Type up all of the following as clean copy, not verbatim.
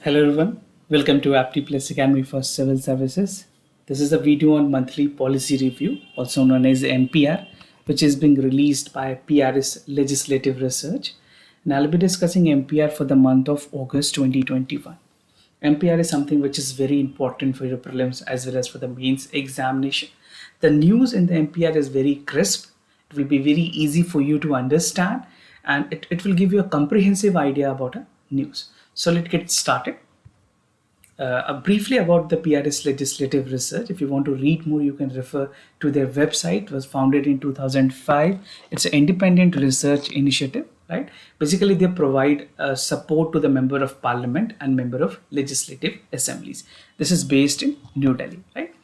Hello everyone, welcome to Apti Plus Academy for Civil Services. This is a video on monthly policy review, also known as MPR, which is being released by PRS Legislative Research. And I'll be discussing MPR for the month of August 2021. MPR is something which is very important for your prelims as well as for the mains examination. The news in the MPR is very crisp. It will be very easy for you to understand and it will give you a comprehensive idea about a news. So let's get started. Briefly about the PRS Legislative Research. If you want to read more, you can refer to their website. It was founded in 2005. It's an independent research initiative, right? Basically, they provide support to the member of parliament and member of legislative assemblies. This is based in New Delhi, right?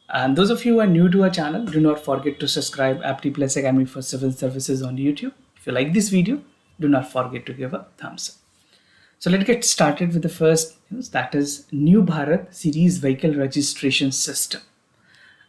And those of you who are new to our channel, do not forget to subscribe Apti Plus Academy for Civil Services on YouTube. If you like this video, do not forget to give a thumbs up. So let's get started with the first news, that is New Bharat Series Vehicle Registration System.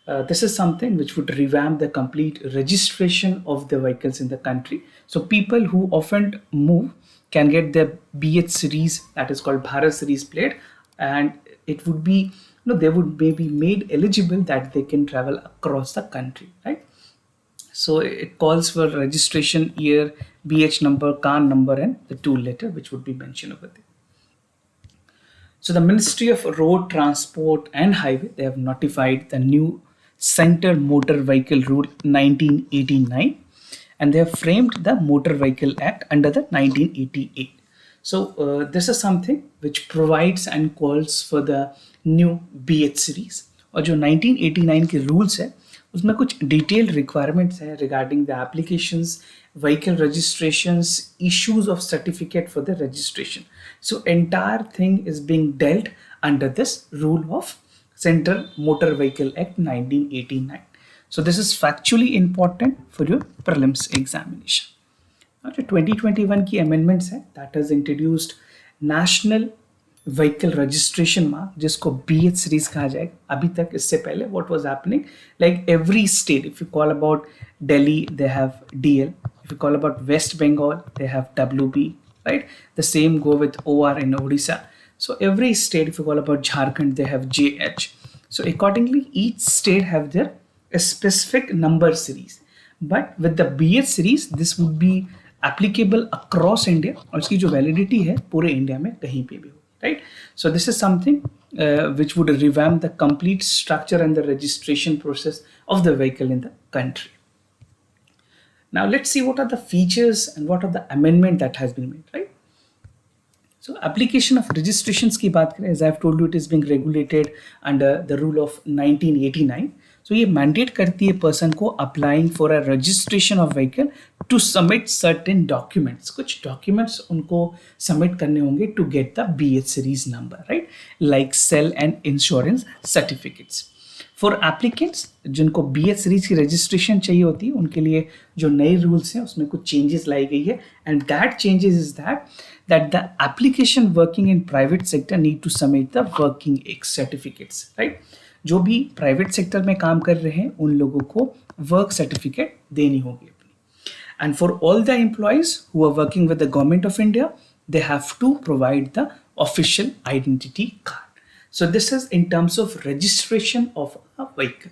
This is something which would revamp the complete registration of the vehicles in the country. So people who often move can get their BH series, that is called Bharat series plate, and it would be, they would be made eligible that they can travel across the country, right? So it calls for registration year, BH number, CAN number, and the tool letter, which would be mentioned over there. So the Ministry of Road Transport and Highway, they have notified the new Center Motor Vehicle Rule 1989, and they have framed the Motor Vehicle Act under the 1988. So this is something which provides and calls for the new BH series. और जो 1989 के rules है उसमें कुछ detailed requirements है regarding the applications, vehicle registrations, issues of certificate for the registration. So entire thing is being dealt under this rule of Central Motor Vehicle Act 1989. So this is factually important for your prelims examination. Now, जो 2021 की amendments है, that has introduced National Vehicle Registration Mark, जिसको BH series कहा जाएगा. अभी तक इससे पहले what was happening, like every state, if you call about Delhi, they have DL. If you call about West Bengal, they have WB, right? The same go with OR in Odisha. So every state, if you call about Jharkhand, they have JH. So accordingly, each state have their a specific number series. But with the BH series, this would be applicable across India और इसकी जो validity है पूरे India में कहीं पे भी हो, right? So this is something which would revamp the complete structure and the registration process of the vehicle in the country. Now let's see what are the features and what are the amendment that has been made, right? So application of registrations की बात करें, as I have told you, it is being regulated under the rule of 1989. So ये mandate करती है person को applying for a registration of vehicle to submit certain documents. कुछ documents उनको submit करने होंगे to get the BH series number, right? Like cell and insurance certificates. For applicants जिनको BH series की registration चाहिए होती है, उनके लिए जो नए rules हैं उसमें कुछ changes लाई गई है, and that changes is that the application working in private sector need to submit the working certificates, right? जो भी प्राइवेट सेक्टर में काम कर रहे हैं उन लोगों को वर्क सर्टिफिकेट देनी होगी अपनी. And for all the employees who are working with the government of India, they have to provide the official identity card. So this is in terms of registration of a vehicle.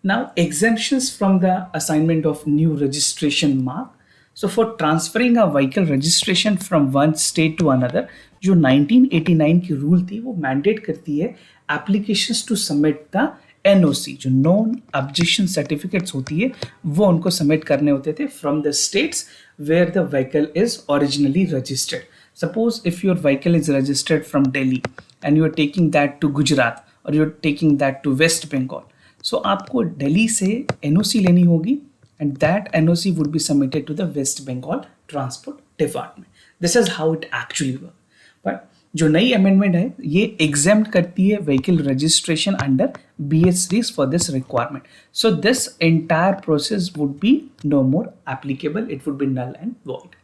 Now exemptions from the assignment of new registration mark. So for transferring a vehicle registration from one state to another, जो 1989 की rule थी वो mandate करती है applications to submit the NOC, जो non objection certificates होती है वो उनको सबमिट करने होते थे from the states where the vehicle is originally registered. Suppose if your vehicle is registered from Delhi and you are taking that to Gujarat or you are taking that to West Bengal, so आपको दिल्ली से NOC लेनी होगी and that NOC would be submitted to the West Bengal Transport Department. This is how it actually works. But जो नई amendment है ये exempt करती है vehicle registration under BH series for this requirement. So this entire process would be no more applicable. It would be null and void.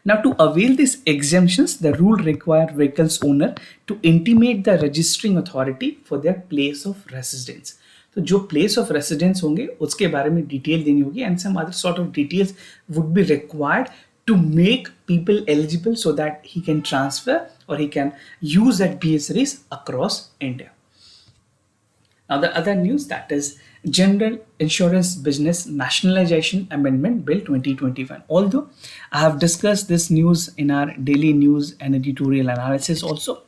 Now to avail these exemptions, the rule require vehicle's owner to intimate the registering authority for their place of residence. तो जो place of residence होंगे उसके बारे में detail देनी होगी and some other sort of details would be required to make people eligible so that he can transfer or he can use that BSRs across India. Now the other news, that is General Insurance Business Nationalization Amendment Bill 2021. Although I have discussed this news in our daily news and editorial analysis also,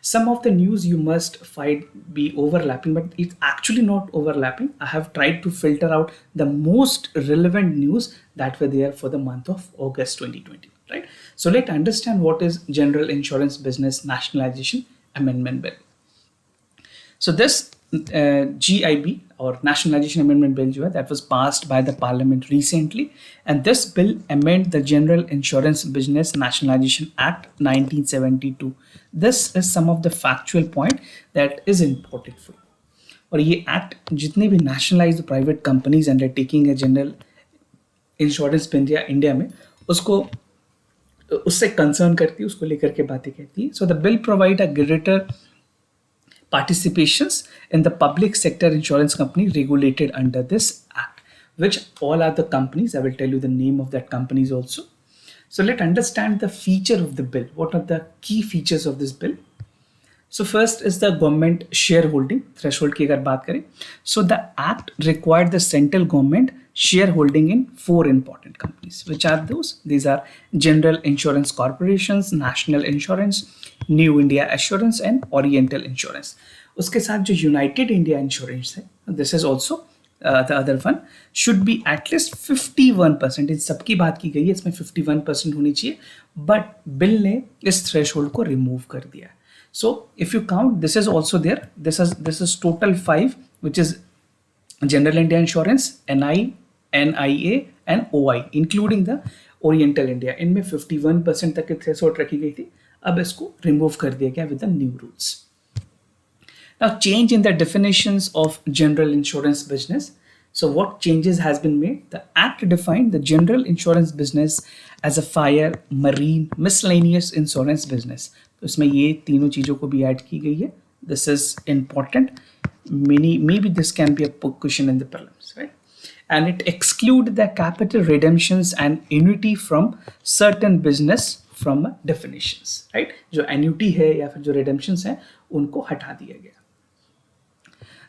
some of the news you must find be overlapping, but it's actually not overlapping. I have tried to filter out the most relevant news that were there for the month of August 2020. Right? So let's understand what is General Insurance Business Nationalization Amendment Bill. So this GIB or Nationalization Amendment Bill that was passed by the Parliament recently, and this bill amend the General Insurance Business Nationalization Act 1972. This is some of the factual point that is important for you. और ये act जितने भी nationalized private companies undertaking a general insurance India में उसको उससे concern करती है, उसको लेकर के बातें कहती है. So the bill provide a greater participations in the public sector insurance company regulated under this act, which all are the companies. I will tell you the name of that companies also. So let's understand the feature of the bill. What are the key features of this bill? So first is the government shareholding threshold की अगर बात करें, so the act required the central government shareholding in 4 important companies. Which are those? These are General Insurance Corporations, National Insurance, New India Assurance and Oriental Insurance. उसके साथ जो United India Insurance है, this is also the other one, should be at least 51%. इन सबकी बात की गई है, इसमें 51% होनी चाहिए, but बिल ने इस threshold को remove कर दिया. So if you count, this is also there. This is total 5, which is General India Insurance, NI, NIA and OI, including the Oriental India. इनमें 51% तक की threshold रखी गई थी, अब इसको remove कर दिया गया with the new rules. Now change in the definitions of general insurance business. So what changes has been made? The act defined the general insurance business as a fire, marine, miscellaneous insurance business. तो इसमें ये तीनों चीजों को भी add की गई है. This is important. Maybe this can be a question in the prelims, right? And it exclude the capital redemptions and annuity from certain business from definitions, right? जो annuity है या फिर जो redemptions हैं उनको हटा दिया गया.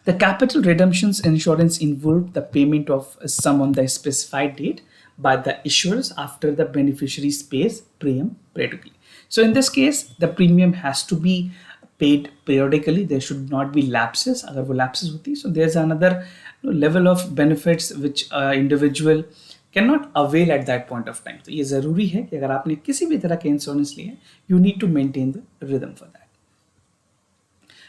The capital redemptions insurance involved the payment of a sum on the specified date by the issuers after the beneficiaries pays premium periodically. So in this case, the premium has to be paid periodically. There should not be lapses. अगर वो lapses होती, so there's another level of benefits which individual cannot avail at that point of time. तो ये ज़रूरी है कि अगर आपने किसी भी तरह के insurance लिए, you need to maintain the rhythm for that.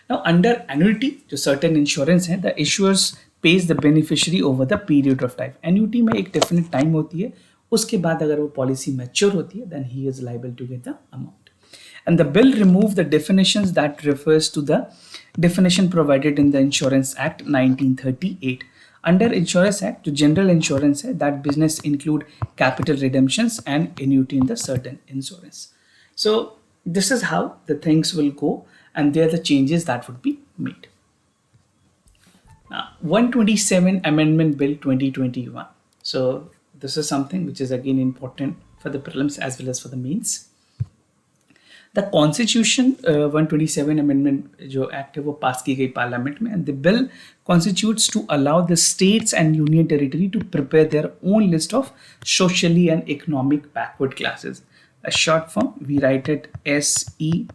Now under annuity, जो certain insurance है, the issuers pays the beneficiary over the period of time. Annuity में एक definite time होती है, उसके बाद अगर वो policy mature होती है, then he is liable to get the amount. And the bill removed the definitions that refers to the definition provided in the Insurance Act 1938. Under Insurance Act, जो general insurance है, that business include capital redemptions and annuity in the certain insurance. So this is how the things will go, and there are the changes that would be made. Now 127 Amendment Bill 2021. So this is something which is again important for the prelims as well as for the mains. The Constitution 127 Amendment जो act है वो पास की गई parliament में, and the bill constitutes to allow the states and union territory to prepare their own list of socially and economic backward classes. A short form we write it SEBC.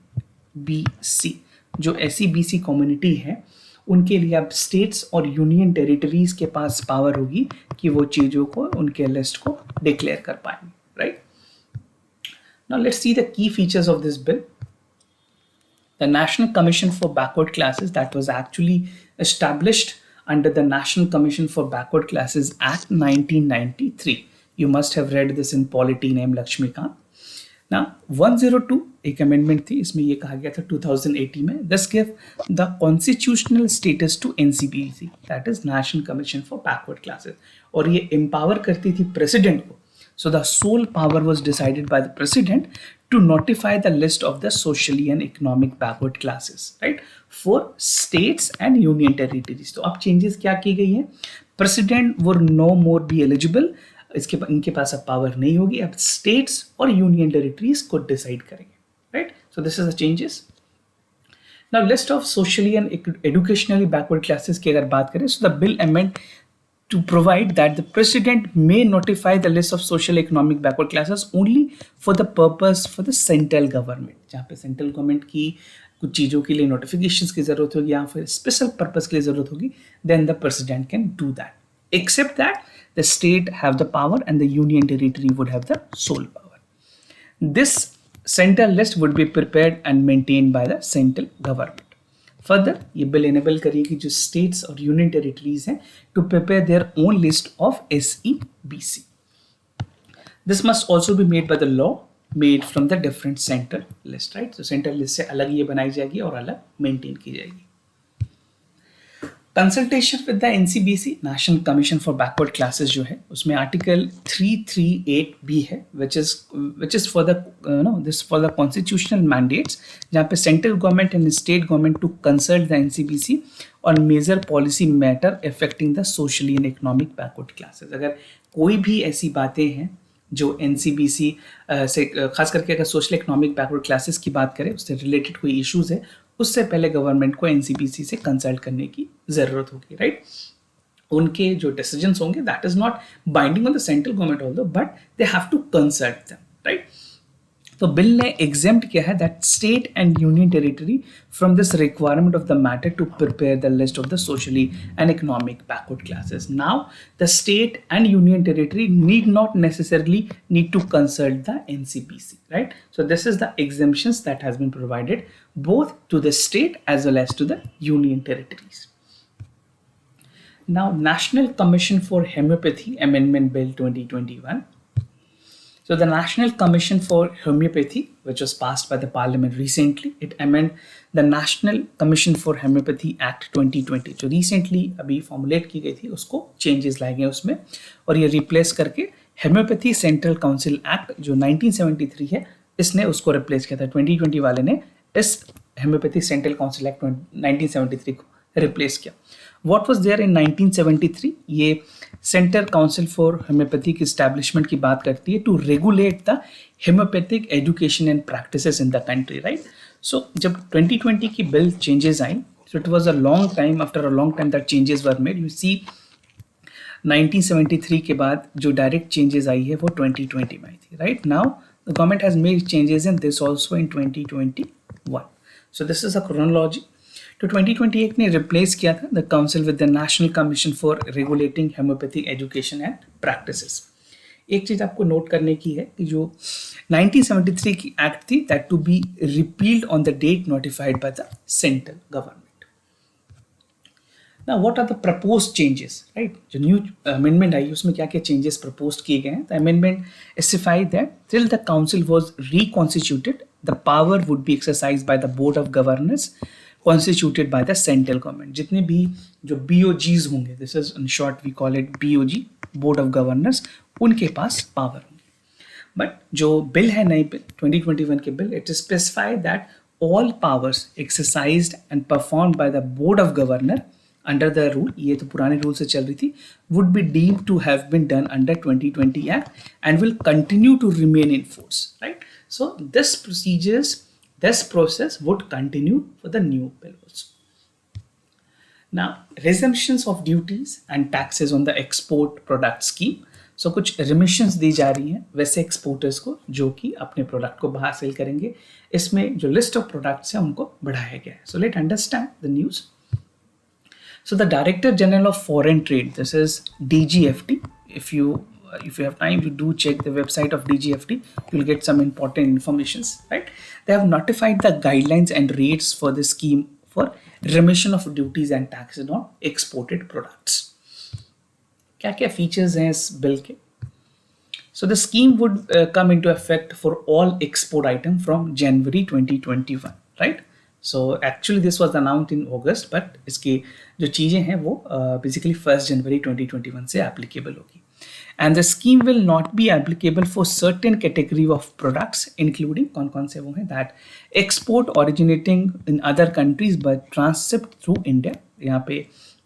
जो SEBC community है उनके लिए अब states और union territories के पास power होगी कि वो चीज़ों को उनके लिस्ट को डिक्लेयर कर पाएंगे, right? Now let's see the key features of this bill. The National Commission for Backward Classes, that was actually established under the National Commission for Backward Classes Act 1993. You must have read this in polity name Lakshmikant. Now 102 एक amendment थी, इसमें ये कहा गया था 2018 में, this gave the constitutional status to NCBC, that is National Commission for Backward Classes, और ये empower करती थी president को. So the sole power was decided by the president to notify the list of the socially and economic backward classes, right, for states and union territories. तो अब changes क्या की गई हैं? President would no more be eligible इसके इनके पास अब power नहीं होगी, अब स्टेट्स और यूनियन टेरिटरीज को डिसाइड करेंगे, right? So this is the changes. Now list of socially and educationally backward classes की अगर बात करें, so the bill amend to provide that the president may notify the list of social economic backward classes only for the purpose for the central government. जहाँ पे central government की कुछ चीज़ों के लिए नोटिफिकेशंस की ज़रूरत होगी या फिर स्पेशल पर्पस के लिए ज़रूरत होगी, then the president can do that. Except that the state have the power and the union territory would have the sole power. This central list would be prepared and maintained by the central government. Further ये bill enable करेगी जो states और union territories हैं to prepare their own list of SEBC. This must also be made by the law made from the different central list, right? तो central list से अलग ये बनाई जाएगी और अलग मेंटेन की जाएगी. Consultation with the NCBC national commission for backward classes जो है उसमें आर्टिकल 338B है which is for the constitutional mandates, जहाँ पे central government and state government to consult the NCBC on major policy matter affecting the socially and economic backward classes. अगर कोई भी ऐसी बातें हैं जो NCBC से खास करके अगर सोशल इकोनॉमिक बैकवर्ड क्लासेस की बात करें, उससे रिलेटेड कोई इश्यूज है, उससे पहले गवर्नमेंट को NCBC से कंसल्ट करने की जरूरत होगी, राइट? उनके जो डिसीजंस होंगे that is not binding on the central government although, but they have to consult them, right? तो बिल ने एग्जेम्प्ट किया है that state and union territory from this requirement of the matter to prepare the list of the socially and economic backward classes. Now the state and union territory need not necessarily need to consult the NCBC, right? So this is the exemptions that has been provided both to the state as well as to the union territories. Now, National Commission for Homeopathy Amendment Bill 2021. So the National Commission for Homeopathy, which was passed by the Parliament recently, it amended the National Commission for Homeopathy Act 2020, जो recently अभी formulate की गई थी, उसको changes लाए गए उसमें, और ये replace करके Homeopathy Central Council Act जो 1973 है, इसने उसको replace किया था. 2020 वाले ने इस Homeopathy Central Council Act 1973 को replace किया. What was there in 1973? ये सेंट्रल काउंसिल फॉर होम्योपैथी की स्टैब्लिशमेंट की बात करती है to regulate the homeopathic education and practices in the country, right? So जब 2020 की बिल चेंजेस आई, so it was a long time, after a long time that changes were made. You see 1973 के बाद जो डायरेक्ट चेंजेस आई है वो 2020 में आई थी, right? Now the government has made changes in this also in 2021. So this is a chronology. तो 2021 ने replace किया था the council with the national commission for regulating homeopathic education and practices. एक चीज आपको नोट करने की है कि जो 1973 की एक्ट थी that to be repealed on the date notified by the central government. Now, what are the proposed changes, right? जो न्यू अमेंडमेंट आई उसमें क्या क्या चेंजेस प्रपोज किए गए हैं. The amendment specified that till the council was reconstituted the power would be exercised by the board of governors constituted by the central government. जितने भी जो BOGs होंगे, this is in short we call it BOG, board of governors, उनके पास power होंगे. But जो bill है नई बिल 2021 के bill, it is specified that all powers exercised and performed by the board of governor under the rule, ये तो पुराने रूल से चल रही थी, would be deemed to have been done under 2020 act and will continue to remain in force, right? So this process would continue for the new bill also. Now, resumptions of duties and taxes on the export product scheme. So कुछ remissions दी जा रही हैं वैसे exporters को जो कि अपने product को बाहर सेल करेंगे. इसमें जो लिस्ट ऑफ प्रोडक्ट्स हैं उनको बढ़ाया गया है. So let's understand the news. So the Director General of Foreign Trade, this is DGFT. If you have time, you do check the website of DGFT. You'll get some important informations, right? They have notified the guidelines and rates for the scheme for remission of duties and taxes on exported products. क्या क्या features हैं इस bill के? So the scheme would come into effect for all export items from January 2021, right? So actually this was announced in August, but इसकी जो चीज़ें हैं वो basically 1st January 2021 से applicable होगी. And the scheme will not be applicable for certain category of products, including कौन से वो हैं that export originating in other countries but transshipped through India. यहाँ पे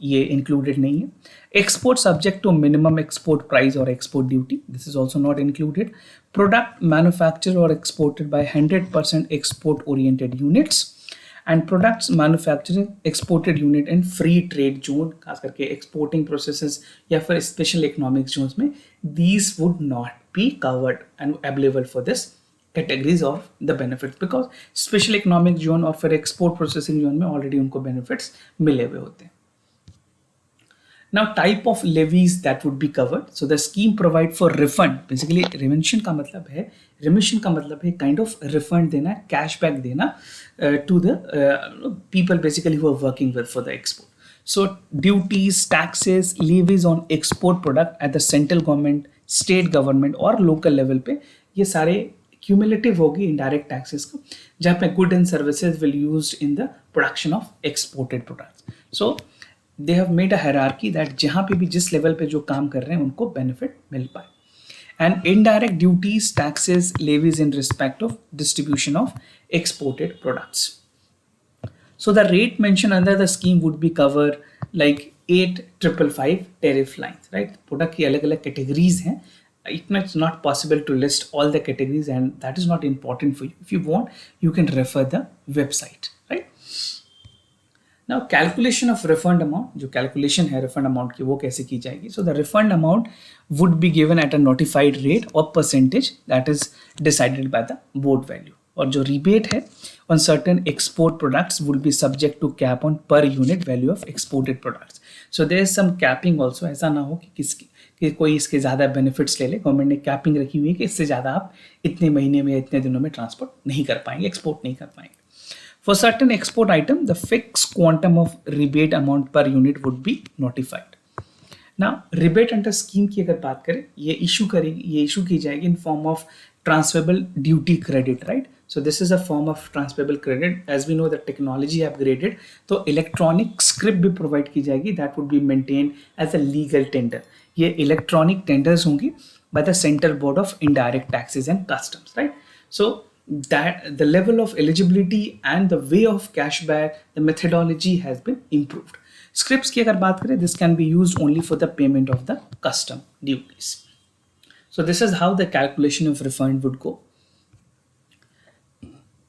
ये इंक्लूडेड नहीं है. Export subject to minimum export price और export duty, this is also not included. Product manufactured और exported by 100% export oriented units and products manufacturing exported unit in free trade zone, खास करके exporting processes या फिर special economic zones में, these would not be covered and available for this categories of the benefits because special economic zone और फिर export processing zone में already उनको benefits मिले हुए होते हैं. Now type of levies that would be covered. So the scheme provide for refund. Basically remission का मतलब है kind of refund देना, cashback देना to the people basically who are working with for the export. So duties, taxes, levies on export product at the central government, state government और local level पे ये सारे cumulative होगी indirect taxes को, जहाँ पे good and services will used in the production of exported products. So they have made a hierarchy that जहाँ पे भी जिस level पे जो काम कर रहे हैं उनको benefit मिल पाए. And indirect duties, taxes, levies in respect of distribution of exported products. So the rate mentioned under the scheme would be covered like 8,555 tariff lines, right? Product की अलग-अलग categories हैं. It's not possible to list all the categories and that is not important for you. If you want, you can refer the website, right? Now calculation of refund amount, जो calculation है refund amount की वो कैसे की जाएगी? So the refund amount would be given at a notified rate or percentage that is decided by the board value. और जो rebate है on certain export products would be subject to cap on per unit value of exported products. So there is some capping also. ऐसा ना हो कि कोई इसके ज़्यादा बेनिफिट्स ले ले. गवर्नमेंट ने कैपिंग रखी हुई है कि इससे ज़्यादा आप इतने महीने में इतने दिनों में ट्रांसपोर्ट नहीं कर पाएंगे, एक्सपोर्ट नहीं कर पाएंगे. For certain export item the fix quantum of rebate amount per unit would be notified. Now rebate under scheme की अगर बात करें, ये इशू की जाएगी in form of transferable duty credit, right? So this is a form of transferable credit. As we know the technology upgraded, तो electronic script भी provide की जाएगी that would be maintained as a legal tender. ये electronic tenders होंगी by the Central Board of Indirect Taxes and Customs, right? So that the level of eligibility and the way of cashback, the methodology has been improved. Scripts की अगर बात करें, this can be used only for the payment of the custom duties. So this is how the calculation of refund would go.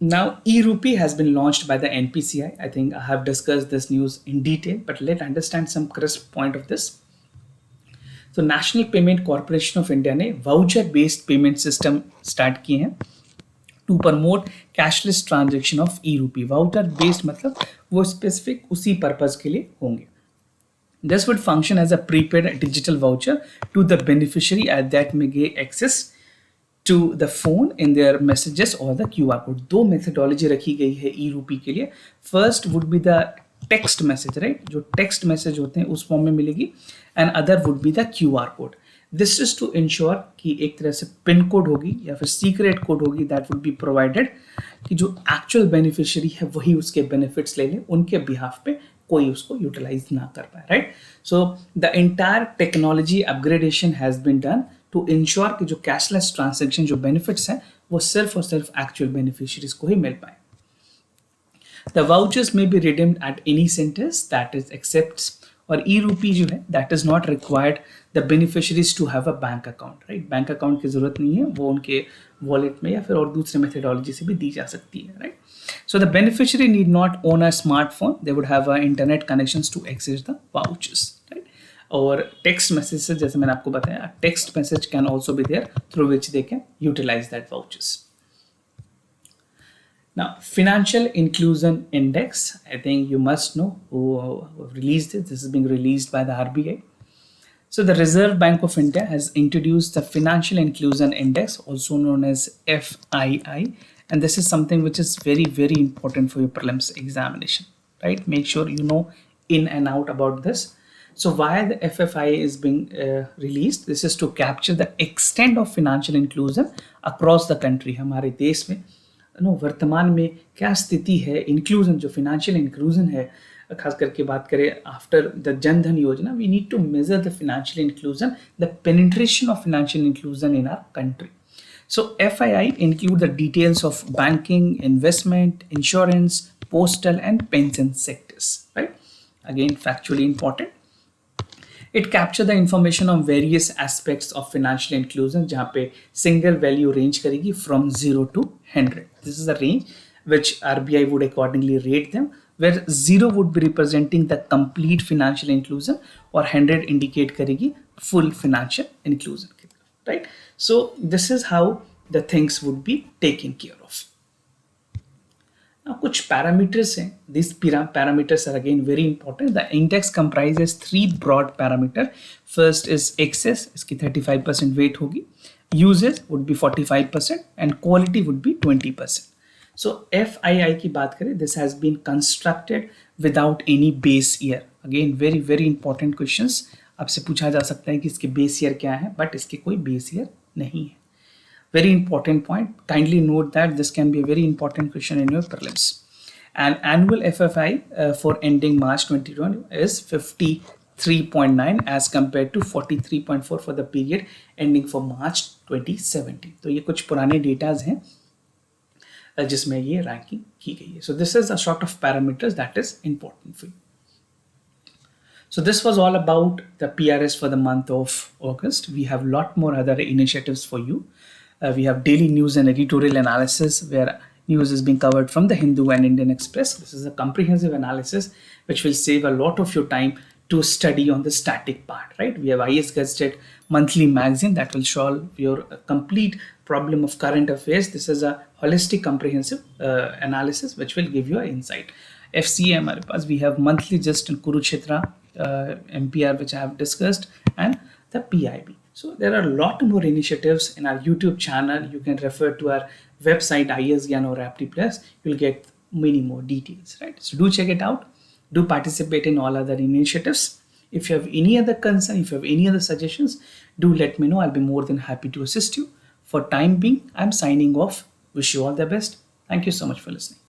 Now e-rupee has been launched by the NPCI. I think I have discussed this news in detail, but let's understand some crisp point of this. So National Payment Corporation of India ने voucher based payment system start किए हैं to promote cashless transaction of e-rupee. Voucher based मतलब वो specific उसी purpose के लिए होंगे. This would function as a prepaid digital voucher to the beneficiary as that may get access to the phone in their messages or the QR code. दो methodology रखी गई है e-rupee के लिए. First would be the text message, right? जो text message होते हैं उस form में मिलेगी, and other would be the QR code. This is to ensure कि एक तरह से पिन कोड होगी या फिर सीक्रेट कोड होगी that would be provided कि जो actual beneficiary है वही उसके benefits ले ले, उनके behalf पे कोई उसको यूटिलाइज ना कर पाए, right? So the entire technology upgradation has been done to ensure कि जो कैशलेस ट्रांजैक्शन जो बेनिफिट्स हैं वो सिर्फ और सिर्फ एक्चुअल बेनिफिशियरीज को ही मिल पाए. द वाउचर्स में be redeemed at any centres that is accepts, और e-rupee जो है that is not required the beneficiaries to have a bank account, right? Bank account की जरूरत नहीं है, वो उनके वॉलेट में या फिर और दूसरे मेथडोलॉजी से भी दी जा सकती है, right? So the beneficiary need not own a smartphone. They would have internet connections to access the vouchers, right? और text messages जैसे मैंने आपको बताया, text message can also be there through which they can utilize that vouchers. Now, Financial Inclusion Index. I think you must know who released it. This is being released by the RBI. So the Reserve Bank of India has introduced the Financial Inclusion Index, also known as FII. And this is something which is very, very important for your prelims examination, right? Make sure you know in and out about this. So why the FFI is being released? This is to capture the extent of financial inclusion across the country. हमारे देश में वर्तमान में क्या स्थिति है, inclusion जो financial inclusion है, खास करके बात करें आफ्टर द जन धन योजना, we need to measure the financial inclusion, the penetration of financial inclusion in our country. So FII include the details of banking, investment, insurance, postal and pension sectors, right? again factually important. It capture the information on various aspects of financial inclusion जहाँ पे single value range करेगी from 0 to 100. This is the range which RBI would accordingly rate them, where 0 would be representing the complete financial inclusion और 100 indicate करेगी full financial inclusion, right? So this is how the things would be taken care of. Now, कुछ parameters हैं. These parameters are again very important. The index comprises 3 broad parameters. First is excess, इसकी 35% weight होगी. Usage would be 45% and quality would be 20%. So FII की बात करें, this has been constructed without any base year. Again very very important questions. आपसे पूछा जा सकता है कि इसके base year क्या है, but इसके कोई base year नहीं है. Very important point. Kindly note that this can be a very important question in your prelims. And annual FFI for ending March 2020 is 53.9 as compared to 43.4 for the period ending for March 2017. तो ये कुछ पुराने datas हैं जिसमें ये ranking की गई है. So this is a sort of parameters that is important for you. So this was all about the PRS for the month of August. We have a lot more other initiatives for you. We have daily news and editorial analysis where news is being covered from the Hindu and Indian Express. This is a comprehensive analysis which will save a lot of your time to study on the static part, right? We have IS Gazetted monthly magazine that will solve your complete problem of current affairs. This is a holistic comprehensive analysis which will give you an insight. FCA हमारे पास, we have monthly just in Kurukshetra MPR which I have discussed, and the PIB. So there are a lot more initiatives in our YouTube channel. You can refer to our website IS GYAN or Apti Plus. You'll get many more details, right? So do check it out. Do participate in all other initiatives. If you have any other concern, if you have any other suggestions, do let me know. I'll be more than happy to assist you. For time being, I'm signing off. Wish you all the best. Thank you so much for listening.